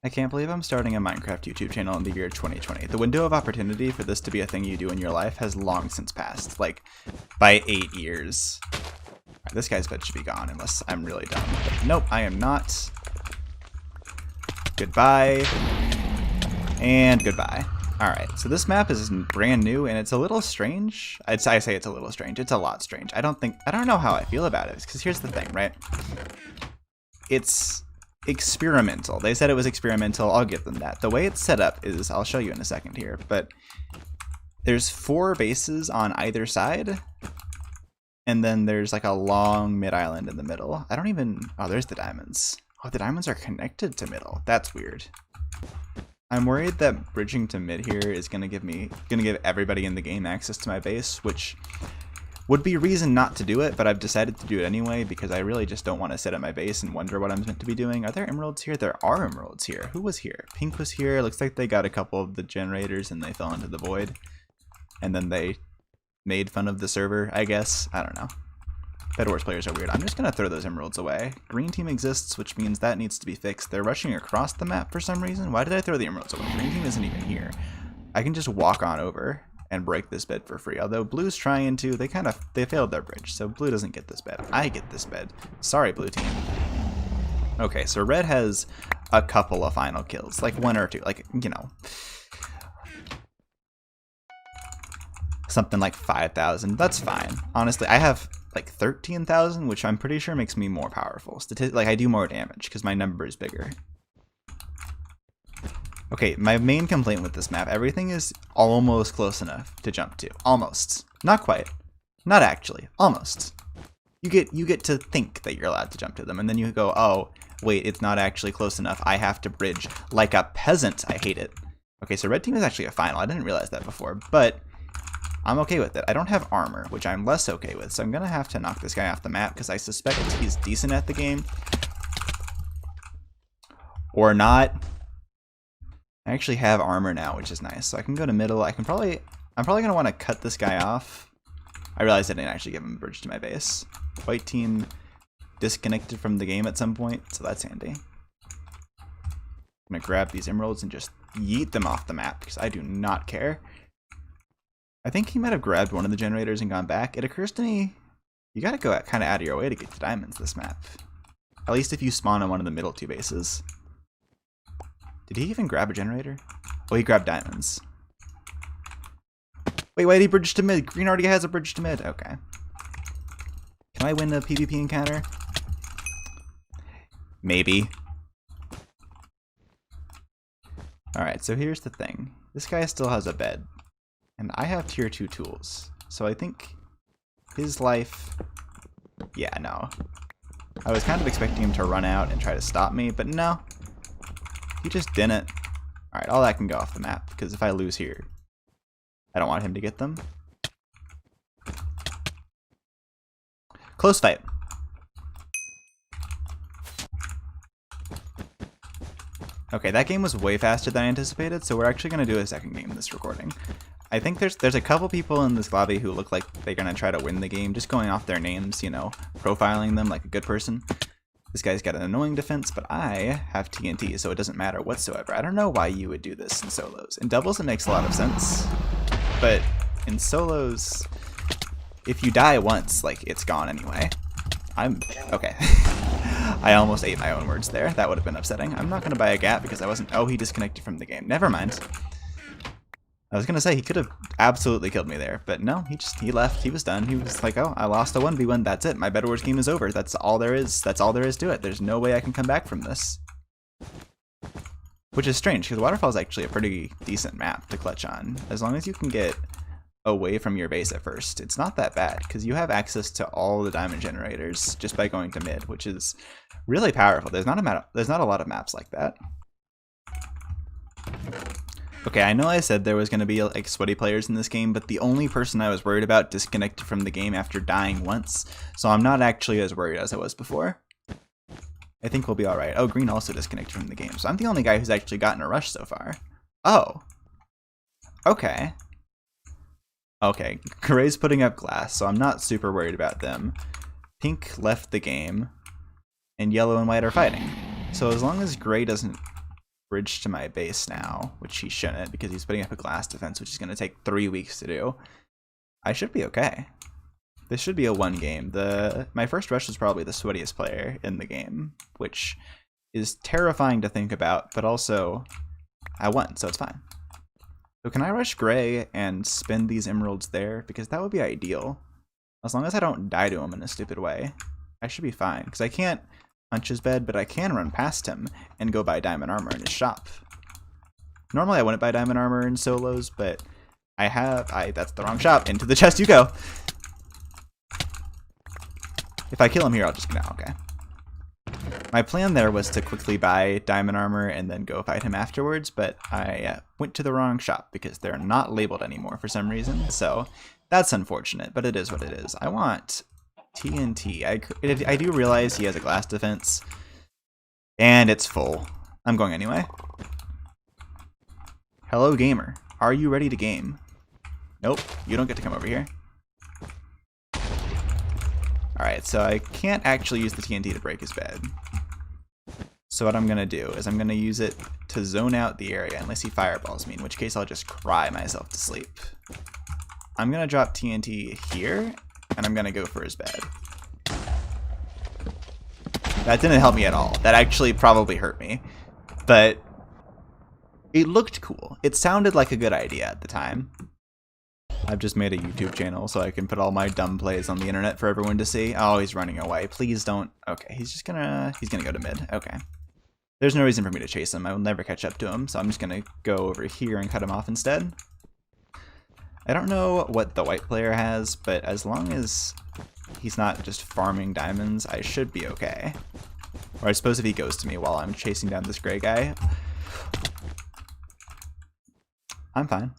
I can't believe I'm starting a Minecraft YouTube channel in the year 2020. The window of opportunity for this to be a thing you do in your life has long since passed, like by 8 years. Right, this guy's bed should be gone unless I'm really dumb. But nope, I am not. Goodbye. And goodbye. Alright, so this map is brand new and it's a little strange. I say it's a little strange. It's a lot strange. I don't know how I feel about it, because here's the thing, right? It's experimental. They said it was experimental. I'll give them that. The way it's set up is, I'll show you in a second here, but there's 4 bases on either side, and then there's like a long mid-island in the middle. Oh, there's the diamonds. Oh, the diamonds are connected to middle. That's weird. I'm worried that bridging to mid here is gonna give everybody in the game access to my base, which would be reason not to do it, but I've decided to do it anyway because I really just don't want to sit at my base and wonder what I'm meant to be doing. Are there emeralds here? There are emeralds here. Who was here? Pink was here. Looks like they got a couple of the generators and they fell into the void. And then they made fun of the server, I guess. I don't know. Bedwars players are weird. I'm just going to throw those emeralds away. Green team exists, which means that needs to be fixed. They're rushing across the map for some reason. Why did I throw the emeralds away? Green team isn't even here. I can just walk on over and break this bed for free. Although blue's trying to, they failed their bridge, so blue doesn't get this bed. I get this bed. Sorry, blue team. Okay, so red has a couple of final kills, like 1 or 2, like, you know, something like 5,000. That's fine. Honestly, I have like 13,000, which I'm pretty sure makes me more powerful. Like, I do more damage because my number is bigger. Okay, my main complaint with this map, everything is almost close enough to jump to. Almost. Not quite. Not actually. Almost. You get to think that you're allowed to jump to them, and then you go, oh, wait, it's not actually close enough. I have to bridge like a peasant. I hate it. Okay, so red team is actually a final. I didn't realize that before, but I'm okay with it. I don't have armor, which I'm less okay with, so I'm going to have to knock this guy off the map because I suspect he's decent at the game. Or not. I actually have armor now, which is nice. So I can go to middle. I'm probably going to want to cut this guy off. I realized I didn't actually give him a bridge to my base. White team disconnected from the game at some point, so that's handy. I'm going to grab these emeralds and just yeet them off the map because I do not care. I think he might have grabbed one of the generators and gone back. It occurs to me, you got to go kind of out of your way to get the diamonds this map. At least if you spawn on one of the middle 2 bases. Did he even grab a generator? Oh, he grabbed diamonds. Wait, why did he bridge to mid? Green already has a bridge to mid. Okay. Can I win a PvP encounter? Maybe. Alright, so here's the thing. This guy still has a bed. And I have tier 2 tools. So I think his life... Yeah, no. I was kind of expecting him to run out and try to stop me, but no. He just didn't. Alright, all that can go off the map, because if I lose here, I don't want him to get them. Close fight. Okay, that game was way faster than I anticipated, so we're actually going to do a second game in this recording. I think there's a couple people in this lobby who look like they're going to try to win the game, just going off their names, you know, profiling them like a good person. This guy's got an annoying defense, but I have TNT, so it doesn't matter whatsoever. I don't know why you would do this in solos. In doubles, it makes a lot of sense, but in solos, if you die once, like, it's gone anyway. Okay. I almost ate my own words there. That would have been upsetting. I'm not going to buy a gap because I wasn't... Oh, he disconnected from the game. Never mind. I was going to say, he could have absolutely killed me there, but no, he left. He was done. He was like, oh, I lost a 1v1. That's it. My Bedwars game is over. That's all there is. That's all there is to it. There's no way I can come back from this. Which is strange, because Waterfall is actually a pretty decent map to clutch on. As long as you can get away from your base at first, it's not that bad, because you have access to all the diamond generators just by going to mid, which is really powerful. There's not a lot of maps like that. Okay, I know I said there was going to be like sweaty players in this game, but the only person I was worried about disconnected from the game after dying once, so I'm not actually as worried as I was before. I think we'll be alright. Oh, green also disconnected from the game, so I'm the only guy who's actually gotten a rush so far. Oh. Okay. Okay, Gray's putting up glass, so I'm not super worried about them. Pink left the game, and yellow and white are fighting. So as long as Gray doesn't bridge to my base now, which he shouldn't because he's putting up a glass defense, which is going to take 3 weeks to do. I should be okay. This should be a 1 game. My first rush was probably the sweatiest player in the game, which is terrifying to think about, but also I won, so it's fine. So can I rush gray and spend these emeralds there? Because that would be ideal. As long as I don't die to him in a stupid way, I should be fine. Because I can't punch his bed, but I can run past him and go buy diamond armor in his shop. Normally I wouldn't buy diamond armor in solos, but that's the wrong shop. Into the chest you go. If I kill him here, I'll just get out. Okay. My plan there was to quickly buy diamond armor and then go fight him afterwards, but I went to the wrong shop because they're not labeled anymore for some reason. So that's unfortunate, but it is what it is. I want TNT. I do realize he has a glass defense, and it's full. I'm going anyway. Hello, gamer. Are you ready to game? Nope, you don't get to come over here. Alright, so I can't actually use the TNT to break his bed. So what I'm going to do is I'm going to use it to zone out the area unless he fireballs me, in which case I'll just cry myself to sleep. I'm going to drop TNT here, and I'm going to go for his bed. That didn't help me at all. That actually probably hurt me. But it looked cool. It sounded like a good idea at the time. I've just made a YouTube channel so I can put all my dumb plays on the internet for everyone to see. Oh, he's running away. Please don't. Okay, he's gonna go to mid. Okay. There's no reason for me to chase him. I will never catch up to him, so I'm just gonna go over here and cut him off instead. I don't know what the white player has, but as long as he's not just farming diamonds, I should be okay. Or I suppose if he goes to me while I'm chasing down this gray guy, I'm fine.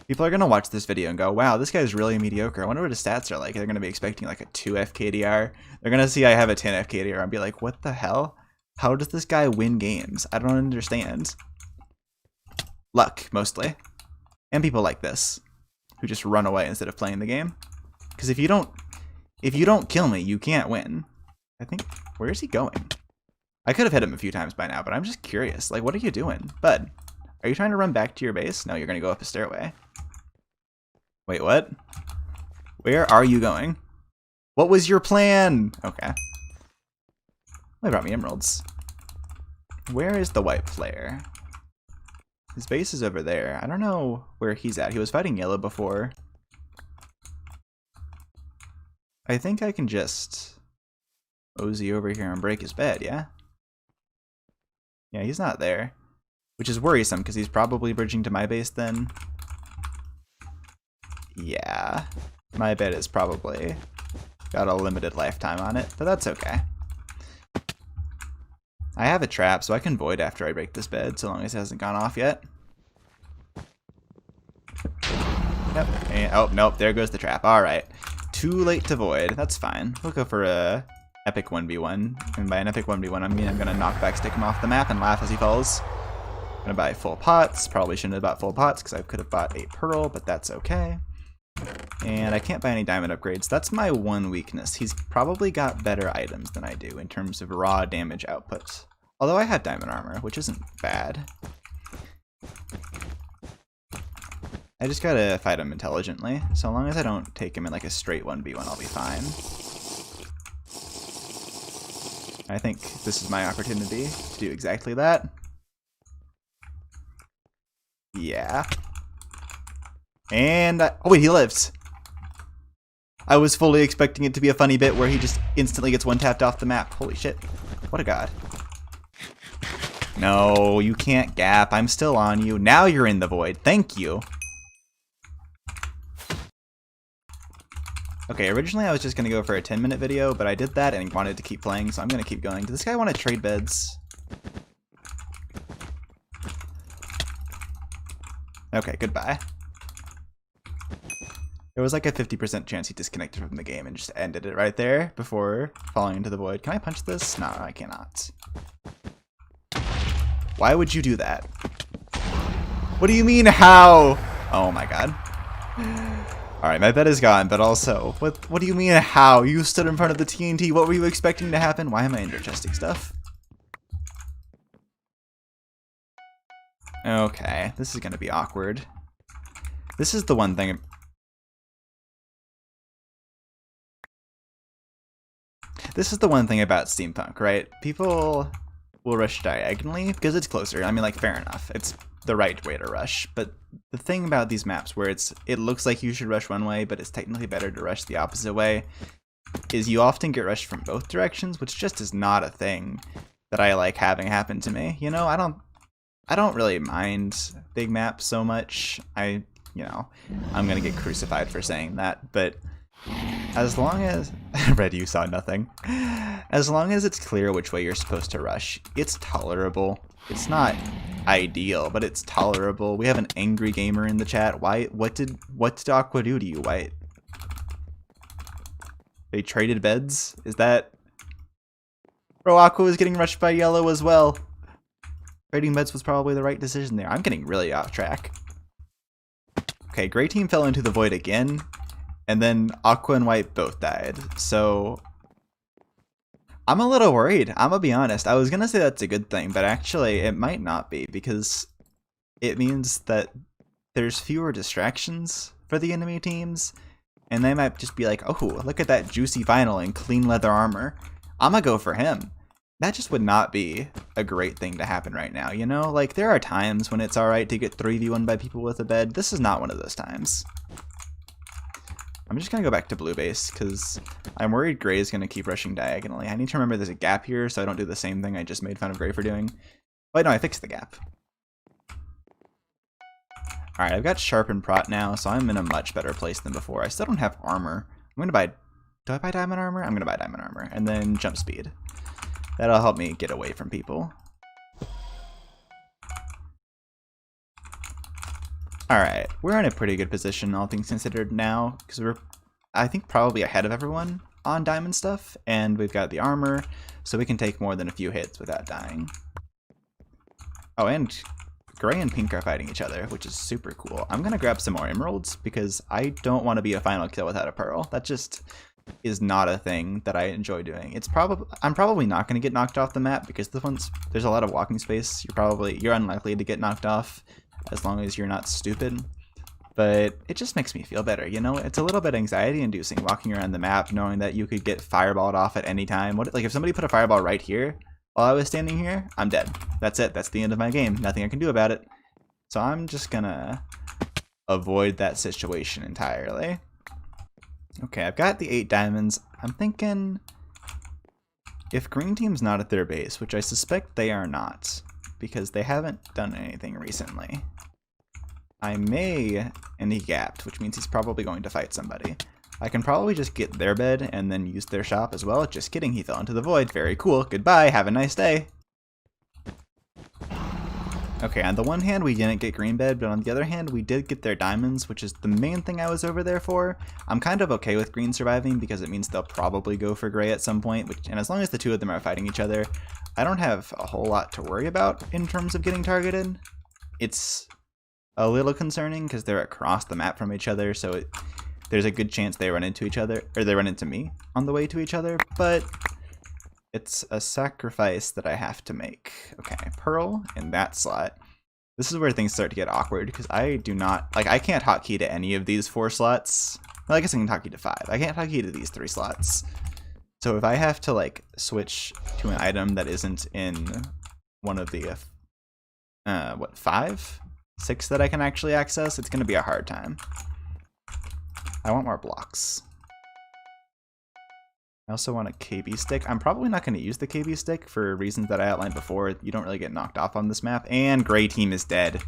People are going to watch this video and go, wow, this guy's really mediocre. I wonder what his stats are like. They're going to be expecting like a 2 FKDR. They're going to see I have a 10 FKDR and be like, what the hell? How does this guy win games? I don't understand. Luck, mostly. And people like this, who just run away instead of playing the game. Because if you don't kill me, you can't win. I think, where is he going? I could have hit him a few times by now, but I'm just curious. Like, what are you doing? Bud, are you trying to run back to your base? No, you're going to go up a stairway. Wait, what? Where are you going? What was your plan? Okay. They brought me emeralds. Where is the white player? His base is over there. I don't know where he's at. He was fighting yellow before. I think I can just mosey over here and break his bed, yeah? Yeah, he's not there. Which is worrisome, because he's probably bridging to my base then. Yeah, my bed is probably got a limited lifetime on it, but that's okay. I have a trap, so I can void after I break this bed, so long as it hasn't gone off yet. Yep. And, oh, nope, there goes the trap. Alright. Too late to void. That's fine. We'll go for a epic 1v1. And by an epic 1v1, I mean I'm going to knockback stick him off the map and laugh as he falls. I'm going to buy full pots. Probably shouldn't have bought full pots because I could have bought a pearl, but that's okay. And I can't buy any diamond upgrades. That's my one weakness. He's probably got better items than I do in terms of raw damage output. Although I have diamond armor, which isn't bad. I just gotta fight him intelligently. So long as I don't take him in like a straight 1v1, I'll be fine. I think this is my opportunity to do exactly that. Yeah. And, oh wait, he lives. I was fully expecting it to be a funny bit where he just instantly gets one tapped off the map. Holy shit. What a god. No, you can't gap. I'm still on you. Now you're in the void. Thank you. Okay, originally I was just going to go for a 10-minute video, but I did that and wanted to keep playing, so I'm going to keep going. Does this guy want to trade beds? Okay, goodbye. There was like a 50% chance he disconnected from the game and just ended it right there before falling into the void. Can I punch this? No, I cannot. Why would you do that? What do you mean, how? Oh my god. Alright, my bed is gone, but also, what do you mean, how? You stood in front of the TNT. What were you expecting to happen? Why am I inter-chesting stuff? Okay, this is gonna be awkward. This is the one thing. This is the one thing about Steampunk, right? People will rush diagonally because it's closer. I mean, like, fair enough. It's the right way to rush. But the thing about these maps where it looks like you should rush one way, but it's technically better to rush the opposite way, is you often get rushed from both directions, which just is not a thing that I like having happen to me. You know, I don't really mind big maps so much. I'm gonna get crucified for saying that, but as long as Red, you saw nothing. As long as it's clear which way you're supposed to rush, it's tolerable. It's not ideal, but it's tolerable. We have an angry gamer in the chat. What did Aqua do to you, White? They traded beds? Is that... Bro, Aqua was getting rushed by yellow as well. Trading beds was probably the right decision there. I'm getting really off track. Okay, gray team fell into the void again, and then Aqua and White both died. So I'm a little worried. I'm gonna be honest. I was gonna say that's a good thing, but actually it might not be, because it means that there's fewer distractions for the enemy teams, and they might just be like, oh, look at that juicy vinyl and clean leather armor. I'm gonna go for him. That just would not be a great thing to happen right now, you know? Like, there are times when it's alright to get 3v1 by people with a bed. This is not one of those times. I'm just gonna go back to blue base, because I'm worried gray is gonna keep rushing diagonally. I need to remember there's a gap here, so I don't do the same thing I just made fun of gray for doing. Wait, no, I fixed the gap. Alright, I've got sharp and prot now, so I'm in a much better place than before. I still don't have armor. I'm gonna buy... Do I buy diamond armor? I'm gonna buy diamond armor. And then jump speed. That'll help me get away from people. Alright, we're in a pretty good position, all things considered now, because we're, I think, probably ahead of everyone on diamond stuff, and we've got the armor, so we can take more than a few hits without dying. Oh, and gray and pink are fighting each other, which is super cool. I'm gonna grab some more emeralds, because I don't want to be a final kill without a pearl. That just is not a thing that I enjoy doing. I'm probably not going to get knocked off the map, because there's a lot of walking space. You're unlikely to get knocked off as long as you're not stupid. But it just makes me feel better, you know? It's a little bit anxiety inducing walking around the map knowing that you could get fireballed off at any time. Like, if somebody put a fireball right here while I was standing here, I'm dead. That's it. That's the end of my game. Nothing I can do about it. So I'm just gonna avoid that situation entirely. Okay, I've got the 8 diamonds. I'm thinking if green team's not at their base, which I suspect they are not, because they haven't done anything recently, I may, and he gapped, which means he's probably going to fight somebody. I can probably just get their bed and then use their shop as well. Just kidding, he fell into the void. Very cool. Goodbye, have a nice day. Okay, on the one hand, we didn't get green bed, but on the other hand, we did get their diamonds, which is the main thing I was over there for. I'm kind of okay with green surviving, because it means they'll probably go for gray at some point, and as long as the two of them are fighting each other, I don't have a whole lot to worry about in terms of getting targeted. It's a little concerning, because they're across the map from each other, so there's a good chance they run into each other, or they run into me on the way to each other, but it's a sacrifice that I have to make. Okay, pearl in that slot. This is where things start to get awkward, because I do not, like, I can't hotkey to any of these 4 slots. Well, I guess I can hotkey to 5. I can't hotkey to these 3 slots. So if I have to, like, switch to an item that isn't in one of the, 5? 6 that I can actually access, it's going to be a hard time. I want more blocks. I also want a KB stick. I'm probably not going to use the KB stick for reasons that I outlined before. You don't really get knocked off on this map. And gray team is dead.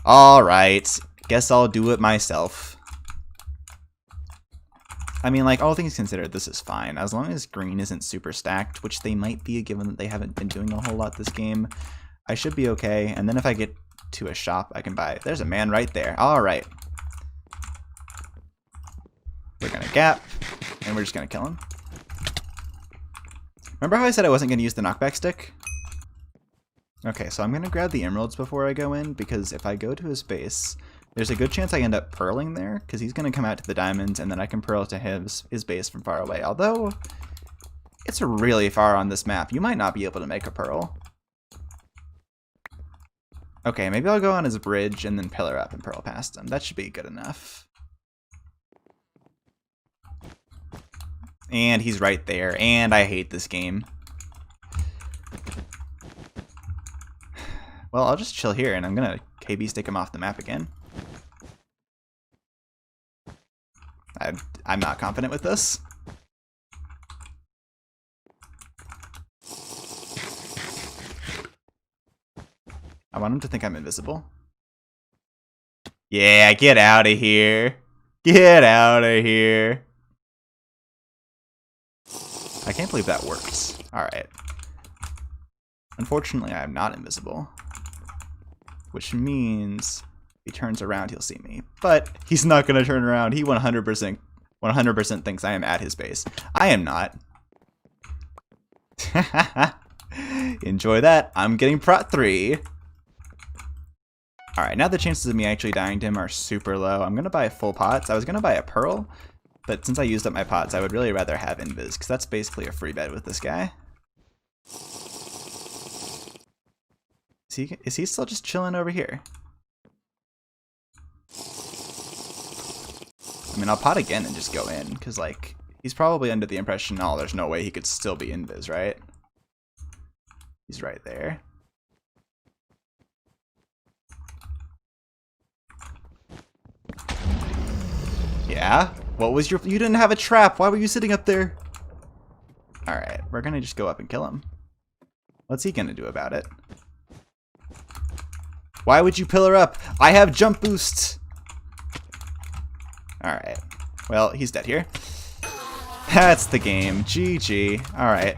Alright. Guess I'll do it myself. I mean, like, all things considered, this is fine. As long as green isn't super stacked, which they might be given that they haven't been doing a whole lot this game, I should be okay. And then if I get to a shop, I can buy it. There's a man right there. Alright. We're going to gap. And we're just going to kill him. Remember how I said I wasn't going to use the knockback stick? Okay, so I'm going to grab the emeralds before I go in, because if I go to his base, there's a good chance I end up pearling there, because he's going to come out to the diamonds, and then I can pearl to his base from far away. Although, it's really far on this map. You might not be able to make a pearl. Okay, maybe I'll go on his bridge and then pillar up and pearl past him. That should be good enough. And he's right there, and I hate this game. Well, I'll just chill here, and I'm gonna KB stick him off the map again. I'm not confident with this. I want him to think I'm invisible. Yeah, get out of here. Get out of here. I can't believe that works. Alright. Unfortunately, I am not invisible. Which means if he turns around, he'll see me. But he's not going to turn around. He 100% thinks I am at his base. I am not. Enjoy that. I'm getting Prot 3. Alright, now the chances of me actually dying to him are super low. I'm going to buy full pots. I was going to buy a pearl, but since I used up my pots, I would really rather have invis, because that's basically a free bet with this guy. Is he still just chilling over here? I mean, I'll pot again and just go in, because, like, he's probably under the impression, oh, there's no way he could still be invis, right? He's right there. Yeah? What was your... You didn't have a trap. Why were you sitting up there? Alright, we're gonna just go up and kill him. What's he gonna do about it? Why would you pillar up? I have jump boost! Alright. Well, he's dead here. That's the game. GG. Alright.